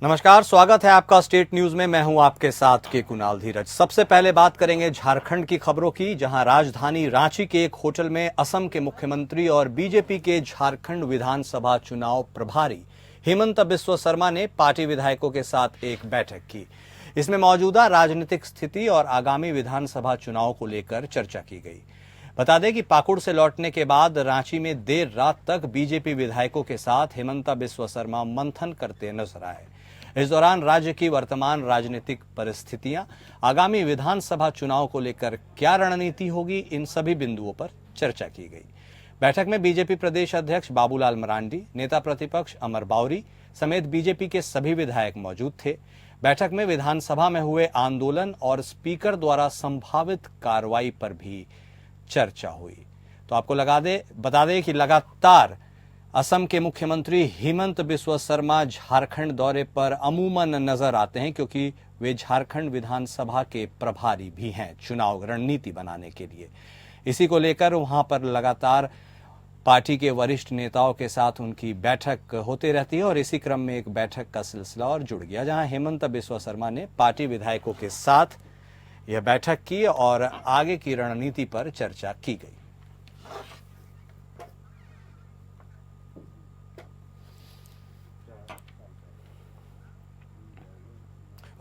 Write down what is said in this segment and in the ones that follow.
नमस्कार, स्वागत है आपका स्टेट न्यूज में। मैं हूं आपके साथ के कुणाल धीरज। सबसे पहले बात करेंगे झारखंड की खबरों की, जहां राजधानी रांची के एक होटल में असम के मुख्यमंत्री और बीजेपी के झारखंड विधानसभा चुनाव प्रभारी हेमंत बिस्वा शर्मा ने पार्टी विधायकों के साथ एक बैठक की। इसमें मौजूदा राजनीतिक स्थिति और आगामी विधानसभा चुनाव को लेकर चर्चा की गई। बता दें कि पाकुड़ से लौटने के बाद रांची में देर रात तक बीजेपी विधायकों के साथ हेमंत बिस्वा शर्मा मंथन करते नजर आए। इस दौरान राज्य की वर्तमान राजनीतिक परिस्थितियां, आगामी विधानसभा चुनाव को लेकर क्या रणनीति होगी, इन सभी बिंदुओं पर चर्चा की गई। बैठक में बीजेपी प्रदेश अध्यक्ष बाबूलाल मरांडी, नेता प्रतिपक्ष अमर बावरी समेत बीजेपी के सभी विधायक मौजूद थे। बैठक में विधानसभा में हुए आंदोलन और स्पीकर द्वारा संभावित कार्रवाई पर भी चर्चा हुई। तो आपको बता दें कि लगातार असम के मुख्यमंत्री हेमंत बिस्वा शर्मा झारखंड दौरे पर अमूमन नजर आते हैं, क्योंकि वे झारखंड विधानसभा के प्रभारी भी हैं चुनाव रणनीति बनाने के लिए। इसी को लेकर वहां पर लगातार पार्टी के वरिष्ठ नेताओं के साथ उनकी बैठक होती रहती है और इसी क्रम में एक बैठक का सिलसिला और जुड़ गया, जहां हेमंत बिस्वा शर्मा ने पार्टी विधायकों के साथ यह बैठक की और आगे की रणनीति पर चर्चा की गई।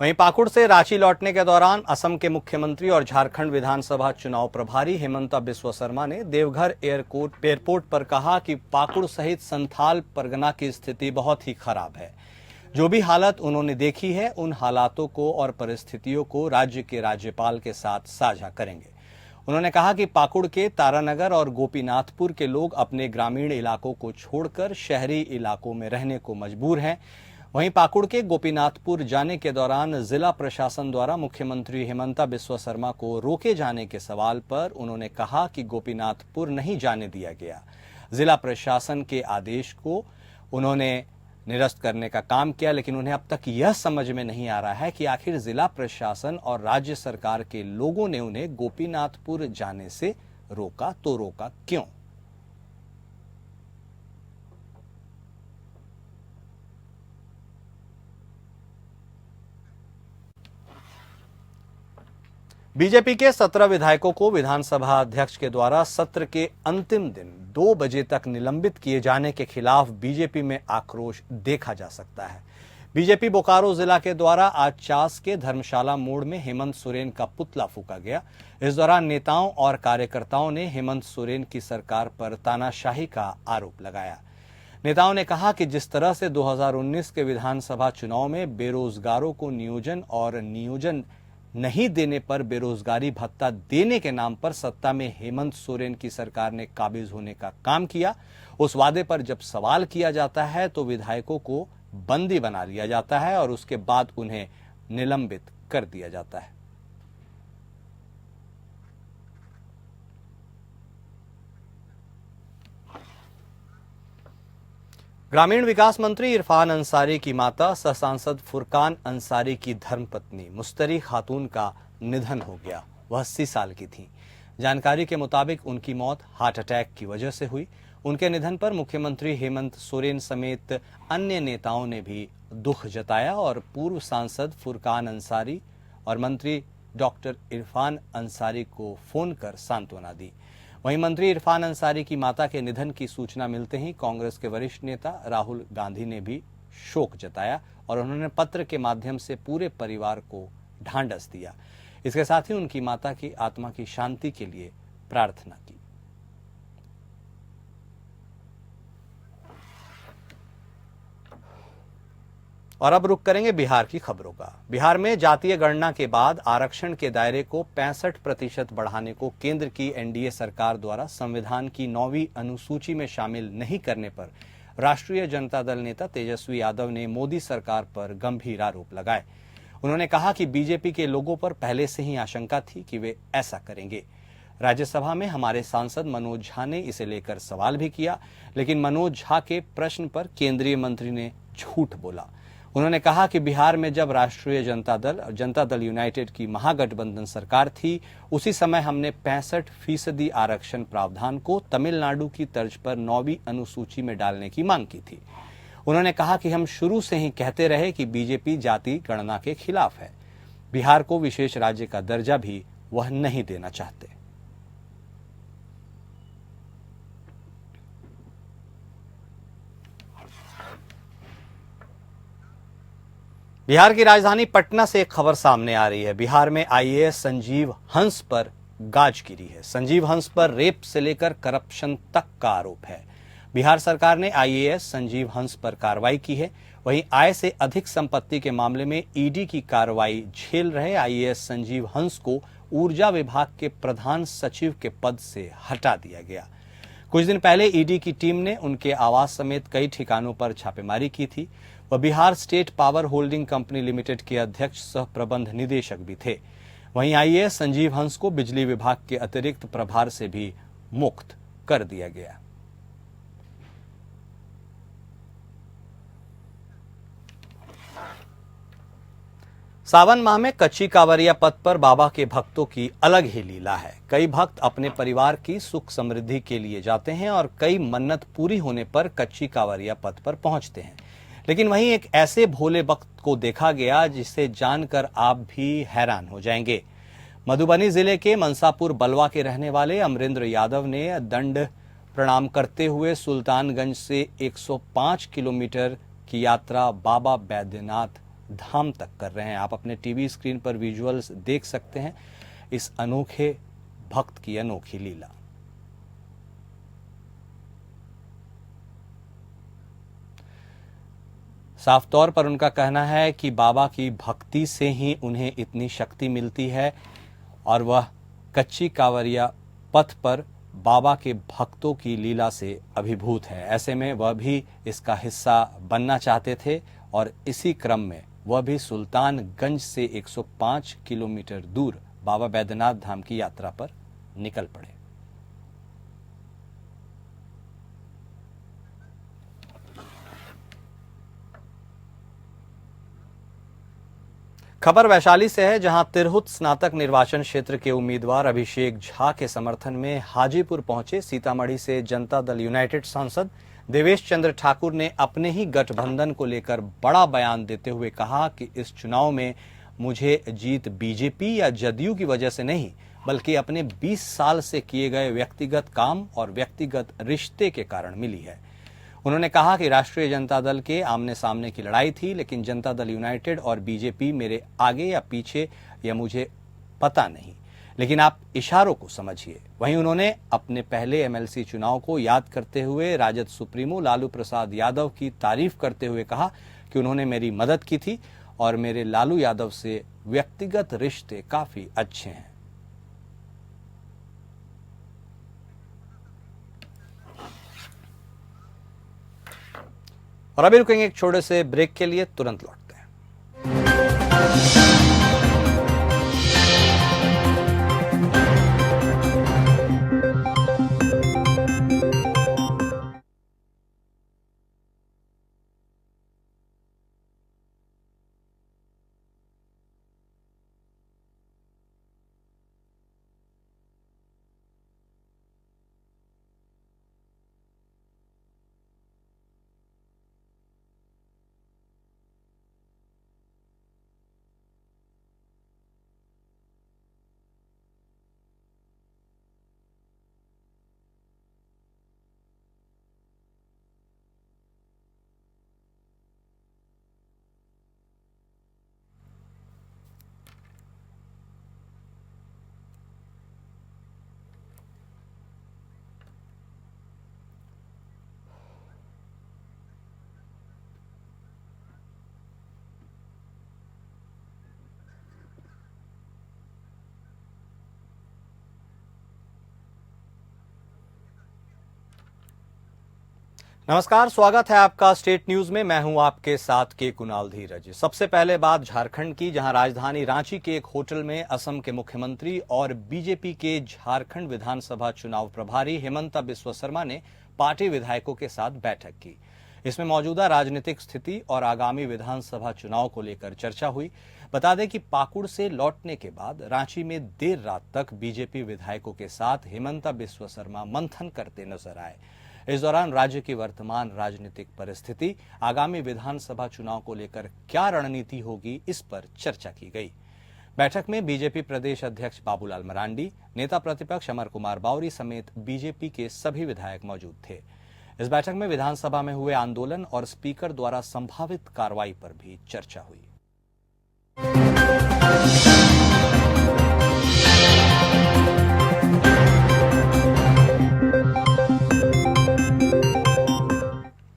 वहीं पाकुड़ से रांची लौटने के दौरान असम के मुख्यमंत्री और झारखंड विधानसभा चुनाव प्रभारी हेमंत बिस्वा शर्मा ने देवघर एयरपोर्ट पर कहा कि पाकुड़ सहित संथाल परगना की स्थिति बहुत ही खराब है। जो भी हालत उन्होंने देखी है, उन हालातों को और परिस्थितियों को राज्य के राज्यपाल के साथ साझा करेंगे। उन्होंने कहा कि पाकुड़ के तारानगर और गोपीनाथपुर के लोग अपने ग्रामीण इलाकों को छोड़कर शहरी इलाकों में रहने को मजबूर हैं। वहीं पाकुड़ के गोपीनाथपुर जाने के दौरान जिला प्रशासन द्वारा मुख्यमंत्री हेमंत बिस्वा शर्मा को रोके जाने के सवाल पर उन्होंने कहा कि गोपीनाथपुर नहीं जाने दिया गया। जिला प्रशासन के आदेश को उन्होंने निरस्त करने का काम किया, लेकिन उन्हें अब तक यह समझ में नहीं आ रहा है कि आखिर जिला प्रशासन और राज्य सरकार के लोगों ने उन्हें गोपीनाथपुर जाने से रोका तो रोका क्यों। बीजेपी के 17 विधायकों को विधानसभा अध्यक्ष के द्वारा सत्र के अंतिम दिन 2 बजे तक निलंबित किए जाने के खिलाफ बीजेपी में आक्रोश देखा जा सकता है। बीजेपी बोकारो जिला के द्वारा आज चास के धर्मशाला मोड़ में हेमंत सोरेन का पुतला फूंका गया। इस दौरान नेताओं और कार्यकर्ताओं ने हेमंत सोरेन की सरकार पर तानाशाही का आरोप लगाया। नेताओं ने कहा कि जिस तरह से 2019 के विधानसभा चुनाव में बेरोजगारों को नियोजन नहीं देने पर बेरोजगारी भत्ता देने के नाम पर सत्ता में हेमंत सोरेन की सरकार ने काबिज होने का काम किया, उस वादे पर जब सवाल किया जाता है तो विधायकों को बंदी बना लिया जाता है और उसके बाद उन्हें निलंबित कर दिया जाता है। ग्रामीण विकास मंत्री इरफान अंसारी की माता सह सांसद फुरकान अंसारी की धर्मपत्नी मुस्तरी खातून का निधन हो गया। वह 80 साल की थीं। जानकारी के मुताबिक उनकी मौत हार्ट अटैक की वजह से हुई। उनके निधन पर मुख्यमंत्री हेमंत सोरेन समेत अन्य नेताओं ने भी दुख जताया और पूर्व सांसद फुरकान अंसारी और मंत्री डॉक्टर इरफान अंसारी को फोन कर सांत्वना दी। वहीं मंत्री इरफान अंसारी की माता के निधन की सूचना मिलते ही कांग्रेस के वरिष्ठ नेता राहुल गांधी ने भी शोक जताया और उन्होंने पत्र के माध्यम से पूरे परिवार को ढांढस दिया। इसके साथ ही उनकी माता की आत्मा की शांति के लिए प्रार्थना की। और अब रुक करेंगे बिहार की खबरों का। बिहार में जातीय गणना के बाद आरक्षण के दायरे को 65% बढ़ाने को केंद्र की एनडीए सरकार द्वारा संविधान की 9वीं अनुसूची में शामिल नहीं करने पर राष्ट्रीय जनता दल नेता तेजस्वी यादव ने मोदी सरकार पर गंभीर आरोप लगाए। उन्होंने कहा कि बीजेपी के लोगों पर पहले से ही आशंका थी कि वे ऐसा करेंगे। राज्यसभा में हमारे सांसद मनोज झा ने इसे लेकर सवाल भी किया, लेकिन मनोज झा के प्रश्न पर केंद्रीय मंत्री ने झूठ बोला। उन्होंने कहा कि बिहार में जब राष्ट्रीय जनता दल यूनाइटेड की महागठबंधन सरकार थी, उसी समय हमने 65% आरक्षण प्रावधान को तमिलनाडु की तर्ज पर 9वीं अनुसूची में डालने की मांग की थी। उन्होंने कहा कि हम शुरू से ही कहते रहे कि बीजेपी जाति गणना के खिलाफ है। बिहार को विशेष राज्य का दर्जा भी वह नहीं देना चाहते। बिहार की राजधानी पटना से एक खबर सामने आ रही है। बिहार में आईएएस संजीव हंस पर गाज गिरी है। संजीव हंस पर रेप से लेकर करप्शन तक का आरोप है। बिहार सरकार ने आईएएस संजीव हंस पर कार्रवाई की है। वहीं आय से अधिक संपत्ति के मामले में ईडी की कार्रवाई झेल रहे आईएएस संजीव हंस को ऊर्जा विभाग के प्रधान सचिव के पद से हटा दिया गया। कुछ दिन पहले ईडी की टीम ने उनके आवास समेत कई ठिकानों पर छापेमारी की थी। वह Bihar state power holding company limited के अध्यक्ष सह प्रबंध निदेशक भी थे। वहीं आईएएस संजीव हंस को बिजली विभाग के अतिरिक्त प्रभार से भी मुक्त कर दिया गया। सावन माह में कच्ची कांवरिया पथ पर बाबा के भक्तों की अलग ही लीला है। कई भक्त अपने परिवार की सुख समृद्धि के लिए जाते हैं और कई मन्नत पूरी होने पर कच्ची कांवरिया पथ पर पहुंचते हैं। लेकिन वहीं एक ऐसे भोले भक्त को देखा गया जिसे जानकर आप भी हैरान हो जाएंगे। मधुबनी जिले के मंसापुर बलवा के रहने वाले अमरेंद्र यादव ने दंड प्रणाम करते हुए सुल्तानगंज से 105 किलोमीटर की यात्रा बाबा बैद्यनाथ धाम तक कर रहे हैं। आप अपने टीवी स्क्रीन पर विजुअल्स देख सकते हैं इस अनोखे भक्त की अनोखी लीला। साफ तौर पर उनका कहना है कि बाबा की भक्ति से ही उन्हें इतनी शक्ति मिलती है और वह कच्ची कांवरिया पथ पर बाबा के भक्तों की लीला से अभिभूत है। ऐसे में वह भी इसका हिस्सा बनना चाहते थे और इसी क्रम में वह भी सुल्तानगंज से 105 किलोमीटर दूर बाबा बैद्यनाथ धाम की यात्रा पर निकल पड़े। खबर वैशाली से है, जहां तिरहुत स्नातक निर्वाचन क्षेत्र के उम्मीदवार अभिषेक झा के समर्थन में हाजीपुर पहुंचे सीतामढ़ी से जनता दल यूनाइटेड सांसद देवेश चंद्र ठाकुर ने अपने ही गठबंधन को लेकर बड़ा बयान देते हुए कहा कि इस चुनाव में मुझे जीत बीजेपी या जदयू की वजह से नहीं, बल्कि अपने 20 साल से किए गए व्यक्तिगत काम और व्यक्तिगत रिश्ते के कारण मिली है। उन्होंने कहा कि राष्ट्रीय जनता दल के आमने सामने की लड़ाई थी, लेकिन जनता दल यूनाइटेड और बीजेपी मेरे आगे या पीछे या मुझे पता नहीं, लेकिन आप इशारों को समझिए। वहीं उन्होंने अपने पहले एमएलसी चुनाव को याद करते हुए राजद सुप्रीमो लालू प्रसाद यादव की तारीफ करते हुए कहा कि उन्होंने मेरी मदद की थी और मेरे लालू यादव से व्यक्तिगत रिश्ते काफी अच्छे हैं। और अभी रुकेंगे एक छोटे से ब्रेक के लिए, तुरंत लौटते हैं। नमस्कार, स्वागत है आपका स्टेट न्यूज में। मैं हूं आपके साथ के कुणाल धीरज। सबसे पहले बात झारखंड की, जहां राजधानी रांची के एक होटल में असम के मुख्यमंत्री और बीजेपी के झारखंड विधानसभा चुनाव प्रभारी हेमंता बिस्वा शर्मा ने पार्टी विधायकों के साथ बैठक की। इसमें मौजूदा राजनीतिक स्थिति और आगामी विधानसभा चुनाव को लेकर चर्चा हुई। बता दें कि पाकुड़ से लौटने के बाद रांची में देर रात तक बीजेपी विधायकों के साथ हेमंता बिस्वा शर्मा मंथन करते नजर आए। इस दौरान राज्य की वर्तमान राजनीतिक परिस्थिति, आगामी विधानसभा चुनाव को लेकर क्या रणनीति होगी, इस पर चर्चा की गई। बैठक में बीजेपी प्रदेश अध्यक्ष बाबूलाल मरांडी, नेता प्रतिपक्ष अमर कुमार बावरी समेत बीजेपी के सभी विधायक मौजूद थे। इस बैठक में विधानसभा में हुए आंदोलन और स्पीकर द्वारा संभावित कार्रवाई पर भी चर्चा हुई।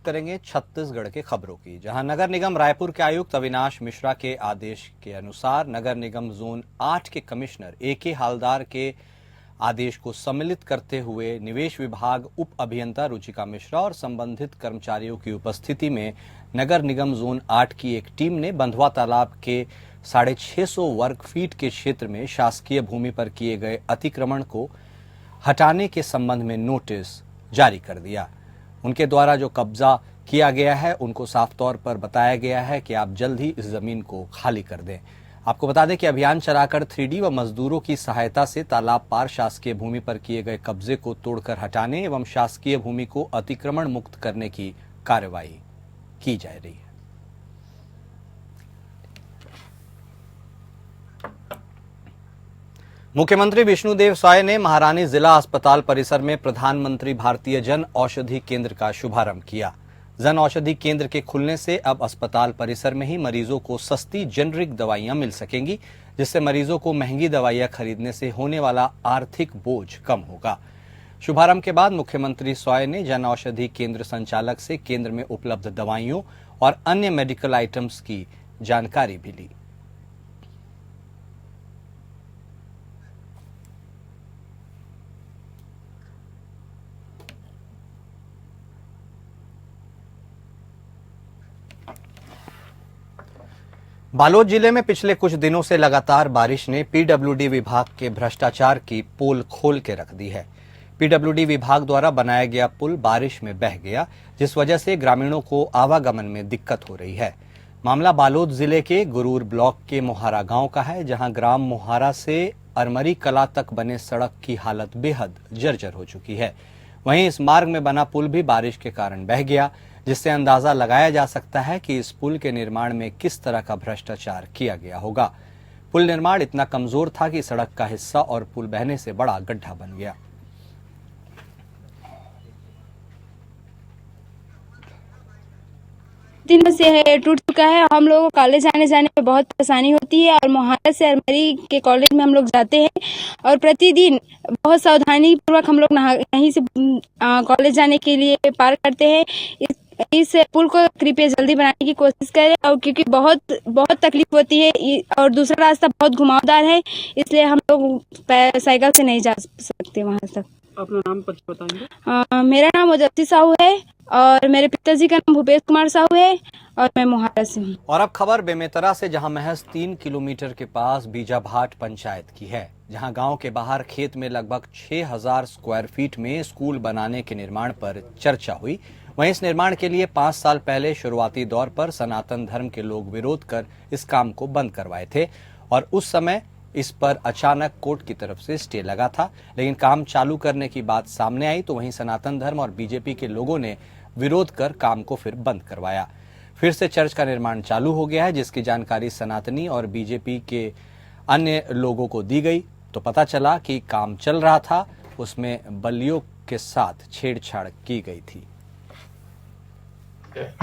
करेंगे छत्तीसगढ़ के खबरों की, जहां नगर निगम रायपुर के आयुक्त अविनाश मिश्रा के आदेश के अनुसार नगर निगम जोन 8 के कमिश्नर AK हालदार के आदेश को सम्मिलित करते हुए निवेश विभाग उप अभियंता रुचिका मिश्रा और संबंधित कर्मचारियों की उपस्थिति में नगर निगम जोन 8 की एक टीम ने बंधवा तालाब के 650 वर्ग फीट के क्षेत्र में शासकीय भूमि पर किए गए अतिक्रमण को हटाने के संबंध में नोटिस जारी कर दिया। उनके द्वारा जो कब्जा किया गया है उनको साफ तौर पर बताया गया है कि आप जल्द ही इस जमीन को खाली कर दें। आपको बता दें कि अभियान चलाकर 3D व मजदूरों की सहायता से तालाब पार शासकीय भूमि पर किए गए कब्जे को तोड़कर हटाने एवं शासकीय भूमि को अतिक्रमण मुक्त करने की कार्रवाई की जा रही है। मुख्यमंत्री विष्णुदेव साय ने महारानी जिला अस्पताल परिसर में प्रधानमंत्री भारतीय जन औषधि केंद्र का शुभारंभ किया। जन औषधि केंद्र के खुलने से अब अस्पताल परिसर में ही मरीजों को सस्ती जेनरिक दवाइयां मिल सकेंगी, जिससे मरीजों को महंगी दवाइयां खरीदने से होने वाला आर्थिक बोझ कम होगा। शुभारंभ के बाद मुख्यमंत्री साय ने जन औषधि केंद्र संचालक से केंद्र में उपलब्ध दवाइयों और अन्य मेडिकल आइटम्स की जानकारी भी ली। बालोद जिले में पिछले कुछ दिनों से लगातार बारिश ने PWD विभाग के भ्रष्टाचार की पोल खोल के रख दी है। PWD विभाग द्वारा बनाया गया पुल बारिश में बह गया, जिस वजह से ग्रामीणों को आवागमन में दिक्कत हो रही है। मामला बालोद जिले के गुरूर ब्लॉक के मोहारा गांव का है, जहां ग्राम मोहारा से अरमरी कला तक बने सड़क की हालत बेहद जर्जर हो चुकी है। वहीं इस मार्ग में बना पुल भी बारिश के कारण बह गया, जिससे अंदाजा लगाया जा सकता है कि इस पुल के निर्माण में किस तरह का भ्रष्टाचार किया गया होगा। पुल निर्माण इतना कमजोर था कि सड़क का हिस्सा और पुल बहने से बड़ा गड्ढा बन गया। दिनों से है टूट चुका है। हम लोगों को कॉलेज आने जाने में बहुत परेशानी होती है और मोहारा से अरमरी के कॉलेज में हम लोग जाते हैं और प्रतिदिन बहुत सावधानी पूर्वक हम लोग यहीं से कॉलेज जाने के लिए पार करते हैं। इस पुल को कृपया जल्दी बनाने की कोशिश करें, और क्योंकि बहुत तकलीफ होती है और दूसरा रास्ता बहुत घुमावदार है, इसलिए हम लोग साइकिल से नहीं जा सकते वहां तक। अपना नाम बताएंगे? मेरा नाम ओजस्वी साहू है और मेरे पिताजी का नाम भूपेश कुमार साहू है और मैं मोहारा से हूँ। और अब खबर बेमेतरा से, जहां महज 3 किलोमीटर के पास बीजाभाट पंचायत की है, जहां गांव के बाहर खेत में लगभग 6000 स्क्वायर फीट में स्कूल बनाने के निर्माण पर चर्चा हुई। वहीं इस निर्माण के लिए 5 साल पहले शुरुआती दौर पर सनातन धर्म के लोग विरोध कर इस काम को बंद करवाए थे और उस समय इस पर अचानक कोर्ट की तरफ से स्टे लगा था, लेकिन काम चालू करने की बात सामने आई तो वहीं सनातन धर्म और बीजेपी के लोगों ने विरोध कर काम को फिर बंद करवाया। फिर से चर्च का निर्माण चालू हो गया है, जिसकी जानकारी सनातनी और बीजेपी के अन्य लोगों को दी गई तो पता चला कि काम चल रहा था, उसमें बल्लियों के साथ छेड़छाड़ की गई थी।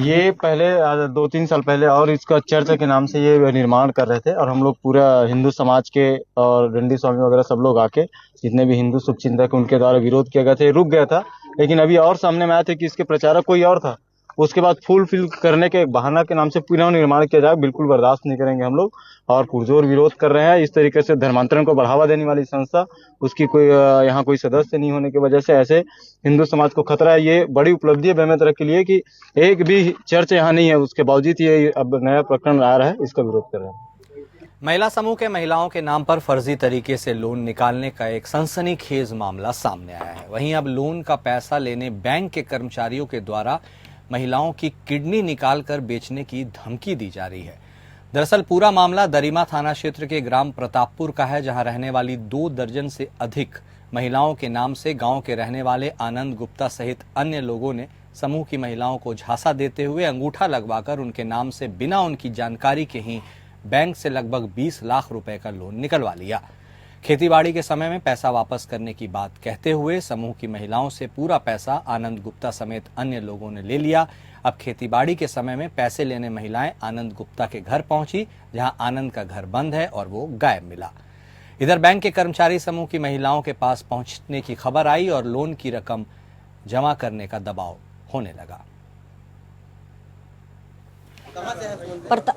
ये पहले 2-3 साल पहले और इसका चर्च के नाम से ये निर्माण कर रहे थे और हम लोग पूरा हिंदू समाज के और डंडी स्वामी वगैरह सब लोग आके, जितने भी हिंदू शुभचिंतक उनके द्वारा विरोध किया गया था, रुक गया था। लेकिन अभी और सामने में आया था कि इसके प्रचारक कोई और था। उसके बाद फुल फिल करने के बहाना के नाम से पुनः निर्माण किया जाए, बिल्कुल बर्दाश्त नहीं करेंगे हम लोग और पुरजोर विरोध कर रहे हैं। इस तरीके से धर्मांतरण को बढ़ावा देने वाली संस्था, उसकी कोई यहाँ कोई सदस्य नहीं होने की वजह से ऐसे हिंदू समाज को खतरा है। ये बड़ी उपलब्धि है बेमेतरा के लिए कि एक भी चर्च यहाँ नहीं है, उसके बावजूद ये अब नया प्रकरण आ रहा है, इसका विरोध कर रहे हैं। महिला समूह के महिलाओं के नाम पर फर्जी तरीके से लोन निकालने का एक सनसनीखेज मामला सामने आया है। वहीं अब लोन का पैसा लेने बैंक के कर्मचारियों के द्वारा महिलाओं की किडनी निकालकर बेचने की धमकी दी जा रही है। दरअसल पूरा मामला दरिमा थाना क्षेत्र के ग्राम प्रतापपुर का है, जहां रहने वाली 2 दर्जन से अधिक महिलाओं के नाम से गांव के रहने वाले आनंद गुप्ता सहित अन्य लोगों ने समूह की महिलाओं को झांसा देते हुए अंगूठा लगवाकर उनके नाम से बिना उनकी जानकारी के ही बैंक से लगभग 20 लाख रुपए का लोन निकलवा लिया। खेतीबाड़ी के समय में पैसा वापस करने की बात कहते हुए समूह की महिलाओं से पूरा पैसा आनंद गुप्ता समेत अन्य लोगों ने ले लिया। अब खेतीबाड़ी के समय में पैसे लेने महिलाएं आनंद गुप्ता के घर पहुंची, जहां आनंद का घर बंद है और वो गायब मिला। इधर बैंक के कर्मचारी समूह की महिलाओं के पास पहुंचने की खबर आई और लोन की रकम जमा करने का दबाव होने लगा। कहाँ से है?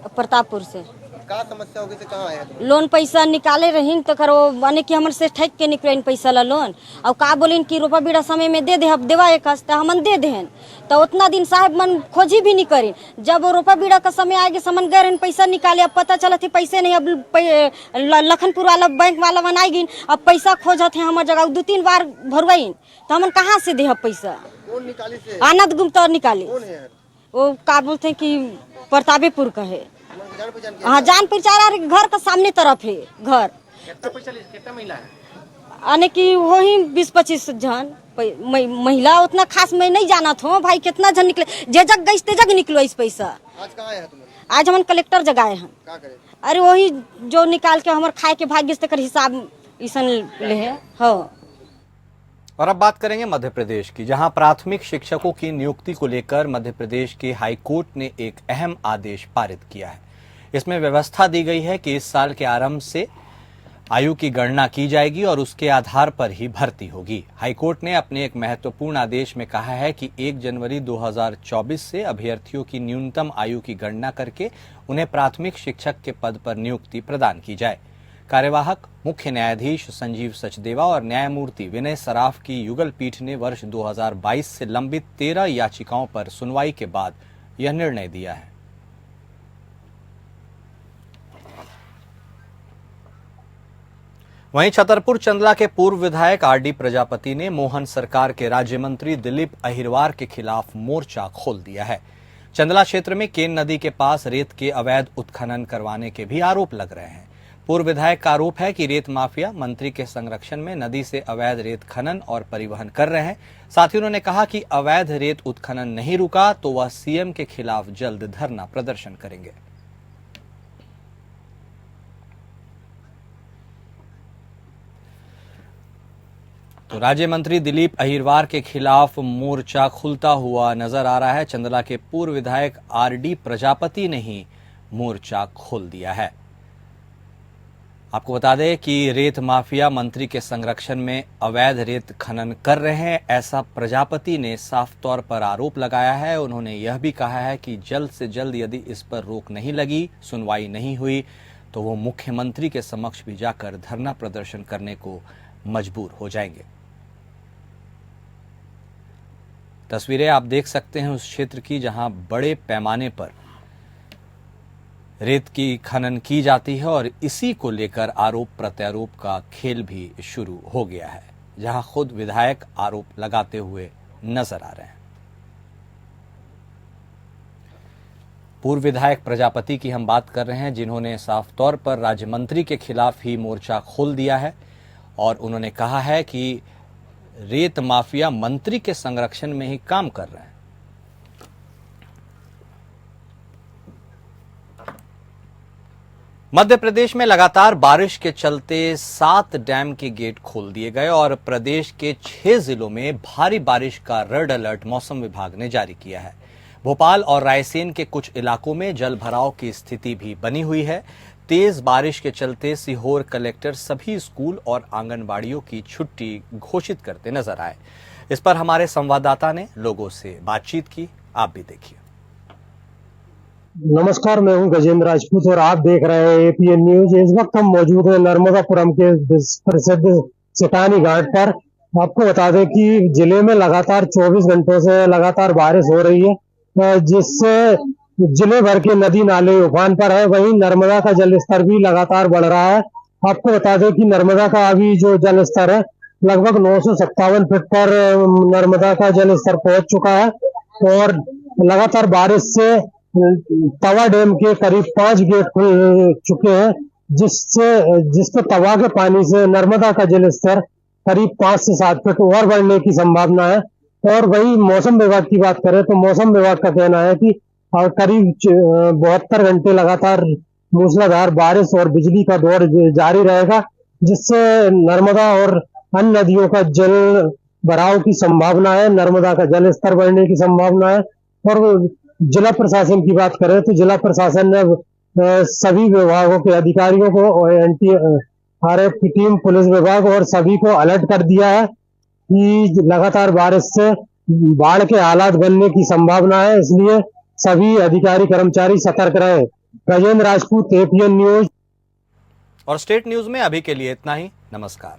प्रतापपुर से। का समस्या होगी से कहाँ आया? लोन पैसा निकाले रही तो करो माने कि हमन से ठेक के निकले पैसा ला लोन और का बोलिन कि रुपया बीड़ा समय में दे दे अब देवा एक हस्ता हमन दे देहन तो उतना दिन साहब मन खोजी भी नहीं करी। जब रुपया बीड़ा का समय आगे समन गए रहन पैसा निकाले, अब पता चला थी पैसे नहीं, अब लखनपुर वाला बैंक वाला बनाई गई, अब पैसा खोजत है हमार जगह 2-3 बार भरवाइन तो हमन कहाँ से दे पैसा? कौन निकाली से? आनंद गुप्ता निकाली। कौन है? वो का बोलते हैं कि प्रतापपुर का है। जान पहचान के? हाँ जान पहचान, घर का सामने तरफ है घर। कितना महिला है? आने की वही 20-25 जन महिला, उतना खास मैं नहीं जाना था भाई, कितना जन निकले, जे जग गई ते जग निकलो इस पैसा। आज कहाँ है तुम? आज हम कलेक्टर जगाए हैं। का करे? अरे वही जो निकाल के हमारे खाए के भाग्य से कर हिसाब ईसन ले है। हाँ। और अब बात करेंगे मध्य प्रदेश की, जहां प्राथमिक शिक्षकों की नियुक्ति को लेकर मध्य प्रदेश के हाई कोर्ट ने एक अहम आदेश पारित किया है। इसमें व्यवस्था दी गई है कि इस साल के आरंभ से आयु की गणना की जाएगी और उसके आधार पर ही भर्ती होगी। हाईकोर्ट ने अपने एक महत्वपूर्ण आदेश में कहा है कि 1 जनवरी 2024 से अभ्यर्थियों की न्यूनतम आयु की गणना करके उन्हें प्राथमिक शिक्षक के पद पर नियुक्ति प्रदान की जाए। कार्यवाहक मुख्य न्यायाधीश संजीव सचदेवा और न्यायमूर्ति विनय सराफ की युगल पीठ ने वर्ष 2022 से लंबित 13 याचिकाओं पर सुनवाई के बाद यह निर्णय दिया है। वहीं छतरपुर चंदला के पूर्व विधायक आरडी प्रजापति ने मोहन सरकार के राज्य मंत्री दिलीप अहिरवार के खिलाफ मोर्चा खोल दिया है। चंदला क्षेत्र में केन नदी के पास रेत के अवैध उत्खनन करवाने के भी आरोप लग रहे हैं। पूर्व विधायक का आरोप है कि रेत माफिया मंत्री के संरक्षण में नदी से अवैध रेत खनन और परिवहन कर रहे हैं। साथ ही उन्होंने कहा कि अवैध रेत उत्खनन नहीं रुका तो वह सीएम के खिलाफ जल्द धरना प्रदर्शन करेंगे। तो राज्य मंत्री दिलीप अहिरवार के खिलाफ मोर्चा खुलता हुआ नजर आ रहा है। चंदला के पूर्व विधायक आरडी प्रजापति ने ही मोर्चा खोल दिया है। आपको बता दें कि रेत माफिया मंत्री के संरक्षण में अवैध रेत खनन कर रहे हैं, ऐसा प्रजापति ने साफ तौर पर आरोप लगाया है। उन्होंने यह भी कहा है कि जल्द से जल्द यदि इस पर रोक नहीं लगी, सुनवाई नहीं हुई, तो वो मुख्यमंत्री के समक्ष भी जाकर धरना प्रदर्शन करने को मजबूर हो जाएंगे। तस्वीरें आप देख सकते हैं उस क्षेत्र की जहां बड़े पैमाने पर रेत की खनन की जाती है और इसी को लेकर आरोप प्रत्यारोप का खेल भी शुरू हो गया है, जहां खुद विधायक आरोप लगाते हुए नजर आ रहे हैं। पूर्व विधायक प्रजापति की हम बात कर रहे हैं, जिन्होंने साफ तौर पर राज्य मंत्री के खिलाफ ही मोर्चा खोल दिया है और उन्होंने कहा है कि रेत माफिया मंत्री के संरक्षण में ही काम कर रहे हैं। मध्य प्रदेश में लगातार बारिश के चलते 7 डैम के गेट खोल दिए गए और प्रदेश के 6 जिलों में भारी बारिश का रेड अलर्ट मौसम विभाग ने जारी किया है। भोपाल और रायसेन के कुछ इलाकों में जल भराव की स्थिति भी बनी हुई है। तेज बारिश के चलते सीहोर कलेक्टर सभी स्कूल और आंगनबाड़ियों की छुट्टी घोषित करते नजर आए। इस पर हमारे संवाददाता ने लोगों से बातचीत की, आप भी देखिए। नमस्कार, मैं हूं गजेंद्र राजपूत और आप देख रहे हैं एपीएन न्यूज। इस वक्त हम मौजूद हैं नर्मदापुरम के प्रसिद्ध चटानी घाट पर। आपको बता दें कि जिले में लगातार 24 घंटों से लगातार बारिश हो रही है, जिससे जिले भर के नदी नाले उफान पर है। वहीं नर्मदा का जल स्तर भी लगातार बढ़ रहा है। आपको बता दें कि नर्मदा का अभी जो जल स्तर है लगभग 957 फीट पर नर्मदा का जल स्तर पहुंच चुका है और लगातार बारिश से तवा डैम के करीब 5 गेट खुल चुके हैं, जिससे तवा के पानी से नर्मदा का जल स्तर करीब 5 से 7 फीट और बढ़ने की संभावना है। और वही मौसम विभाग की बात करें तो मौसम विभाग का कहना है कि करीब 72 घंटे लगातार मूसलाधार बारिश और बिजली का दौर जारी रहेगा, जिससे नर्मदा और अन्य नदियों का जल भराव की संभावना है, नर्मदा का जल स्तर बढ़ने की संभावना है। और जिला प्रशासन की बात करें तो जिला प्रशासन ने सभी विभागों के अधिकारियों को और NDRF की टीम, पुलिस विभाग और सभी को अलर्ट कर दिया है कि लगातार बारिश से बाढ़ के हालात बनने की संभावना है, इसलिए सभी अधिकारी कर्मचारी सतर्क रहे। Gajendra Rajput, APN news. और स्टेट न्यूज में अभी के लिए इतना ही। नमस्कार।